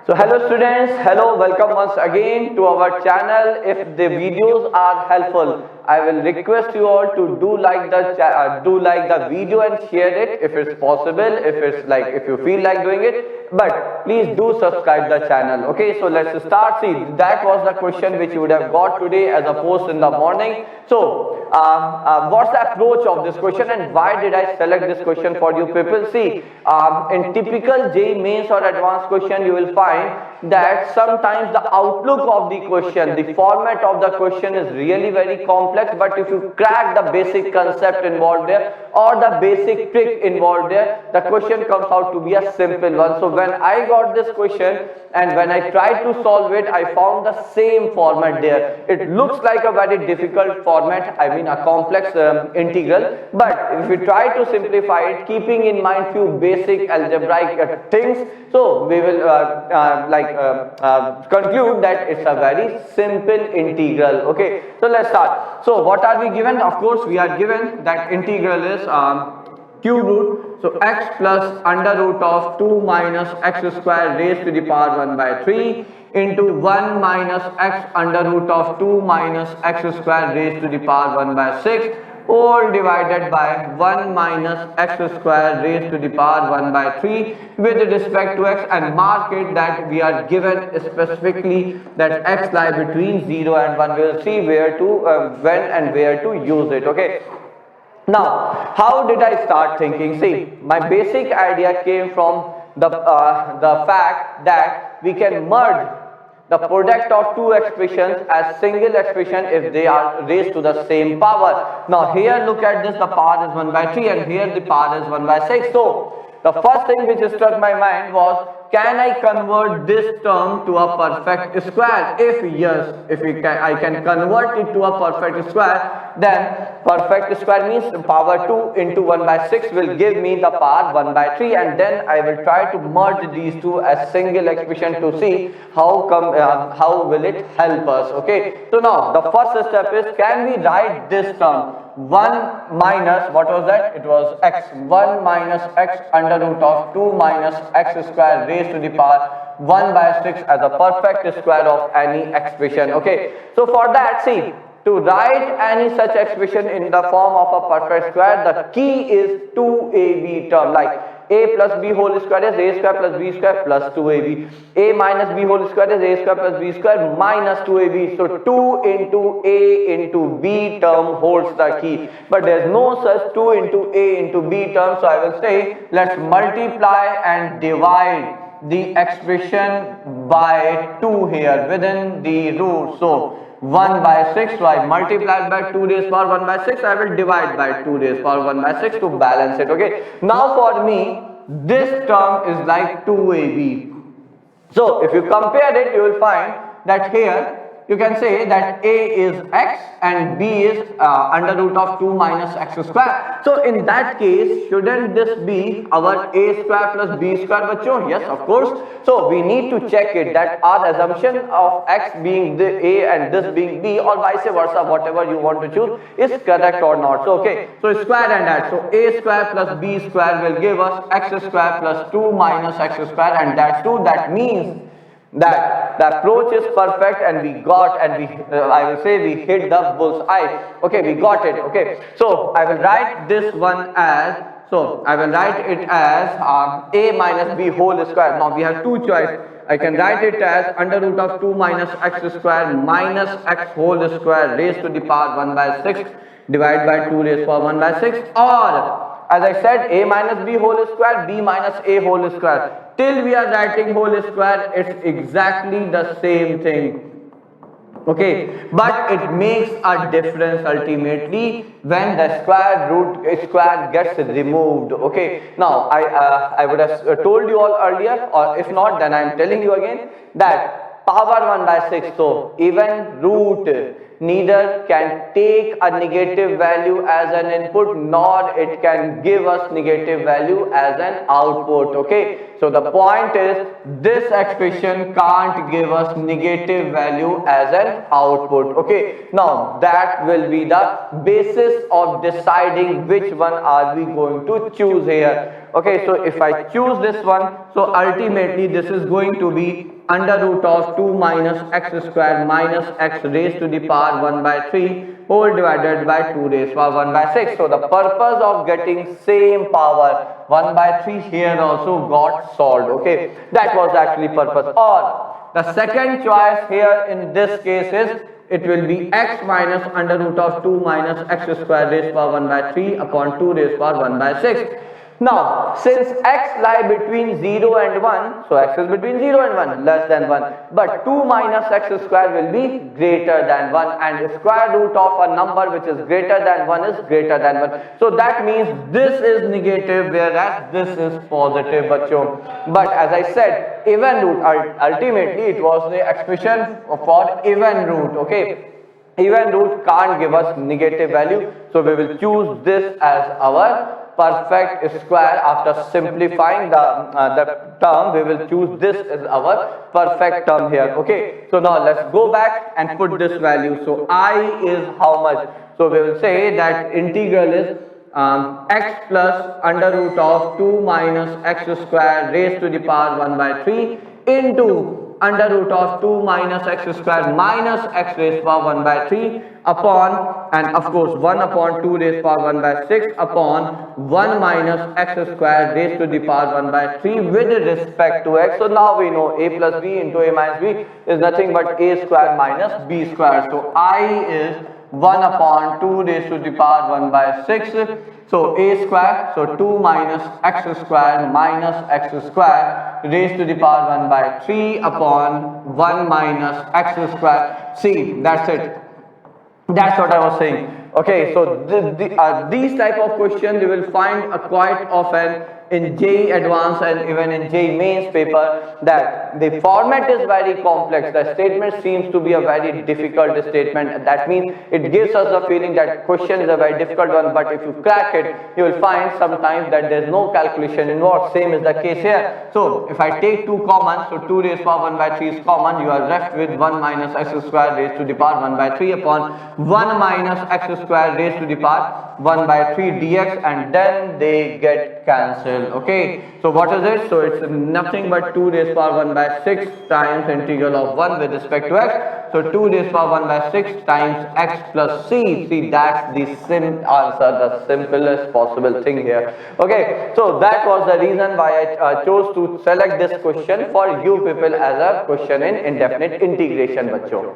So hello students, hello, welcome once again to our channel. If the videos are helpful, I will request you all to do like the video and share it if it's possible, if you feel like doing it, but please do subscribe the channel. Okay, so let's start. See, that was the question which you would have got today as a post in the morning. So what's the approach of this question and why did I select this question for you people? See, in typical JEE mains or advanced question, you will find that sometimes the outlook of the question, the format of the question is really very complex, but if you crack the basic concept involved there or the basic trick involved there, the question comes out to be a simple one. So when I got this question and when I tried to solve it, I found the same format there. It looks like a very difficult format, I mean a complex integral, but if we try to simplify it, keeping in mind few basic algebraic things, so we will conclude that it's a very simple integral. Okay, so let's start. So what are we given? Of course we are given that integral is cube root, so x plus under root of 2 minus x square raised to the power 1 by 3 into 1 minus x under root of 2 minus x square raised to the power 1 by 6 all divided by 1 minus x square raised to the power 1 by 3 with respect to x, and mark it that we are given specifically that x lie between 0 and 1. We will see where to when and where to use it. Okay, now how did I start thinking? See, my basic idea came from the fact that we can merge the product of two expressions as single expression if they are raised to the same power. Now here look at this, the power is 1 by 3 and here the power is 1 by 6. So the first thing which struck my mind was, can I convert this term to a perfect square? If yes, I can convert it to a perfect square, then perfect square means power 2 into 1 by 6 will give me the power 1 by 3, and then I will try to merge these two as single expression to see how will it help us. Okay, so now the first step is, can we write this term 1 minus, what was that? It was x, 1 minus x under root of 2 minus x square raised to the power 1 by 6 as a perfect square of any expression. Okay, so for that, see, to write any such expression in the form of a perfect square, the key is 2ab term, like a plus b whole square is a square plus b square plus 2ab. A minus b whole square is a square plus b square minus 2ab. So 2 into a into b term holds the key. But there is no such 2 into a into b term. So I will say, let's multiply and divide the expression by 2 here within the root. So 1 by 6, so I multiplied by 2 raised power 1 by 6, I will divide by 2 raised power 1 by 6 to balance it. Okay, now for me this term is like 2ab. So if you compare it, you will find that here you can say that a is x and b is under root of 2 minus x square. So in that case, shouldn't this be our a square plus b square, bacho? Yes, of course. So we need to check it that our assumption of x being the a and this being b, or vice versa, whatever you want to choose, is correct or not. So okay, so square and add. So a square plus b square will give us x square plus 2 minus x square, and that's 2. That means that the approach is perfect and we got, and I will say we hit the bull's eye. Okay, we got it. Okay, so I will write this one as, so I will write it as a minus b whole square. Now we have two choices. I can write it as under root of 2 minus x square minus x whole square raised to the power 1 by 6 divided by 2 raised power 1 by 6, or as I said, a minus b whole square, b minus a whole square. Till we are writing whole square, it's exactly the same thing. Okay, but it makes a difference ultimately when the square gets removed. Okay, now I would have told you all earlier, or if not, then I am telling you again, that power 1 by 6, so even root neither can take a negative value as an input nor it can give us negative value as an output. Okay, so the point is this expression can't give us negative value as an output. Okay, now that will be the basis of deciding which one are we going to choose here. Okay, so if I choose this one, so ultimately this is going to be under root of 2 minus x square minus x raised to the power 1 by 3 whole divided by 2 raised to power 1 by 6. So the purpose of getting same power 1 by 3 here also got solved. Okay, that was actually purpose. Or the second choice here in this case is it will be x minus under root of 2 minus x square raised to power 1 by 3 upon 2 raised to power 1 by 6. Now, since x lie between 0 and 1, so x is between 0 and 1, less than 1, but 2 minus x square will be greater than 1, and square root of a number which is greater than 1 is greater than 1. So that means this is negative whereas this is positive, bacho. But as I said, even root, ultimately it was the expression for even root, okay. Even root can't give us negative value, so we will choose this as our perfect square. After simplifying the term, we will choose this as our perfect term here. Okay, so now let's go back and put this value. So I is how much? So we will say that integral is x plus under root of 2 minus x square raised to the power 1 by 3 into under root of 2 minus x square minus x raised to power 1 by 3 upon, and of course 1 upon 2 raised to power 1 by 6 upon 1 minus x square raised to the power 1 by 3 with respect to x. So now we know a plus b into a minus b is nothing but a square minus b square. So I is 1 upon 2 raised to the power 1 by 6. So a square, so 2 minus x square minus x square raised to the power 1 by 3 upon 1 minus x square. See, that's it. That's what I was saying. Okay, so these type of questions you will find quite often in JEE Advanced and even in JEE Mains paper, that the format is very complex. The statement seems to be a very difficult statement. That means it gives us the feeling that question is a very difficult one, but if you crack it, you will find sometimes that there is no calculation involved. Same is the case here. So if I take 2 common, so 2 raised to power 1 by 3 is common, you are left with 1 minus x square raised to the power 1 by 3 upon 1 minus x square raised to the power 1 by 3 dx, and then they get cancelled. Okay, so what is it? So it's nothing but 2 raised to power 1 by 6 times integral of 1 with respect to x. So 2 raised to power 1 by 6 times x plus c. See, that's the answer, the simplest possible thing here. Okay, so that was the reason why I chose to select this question for you people as a question in indefinite integration, bachcho.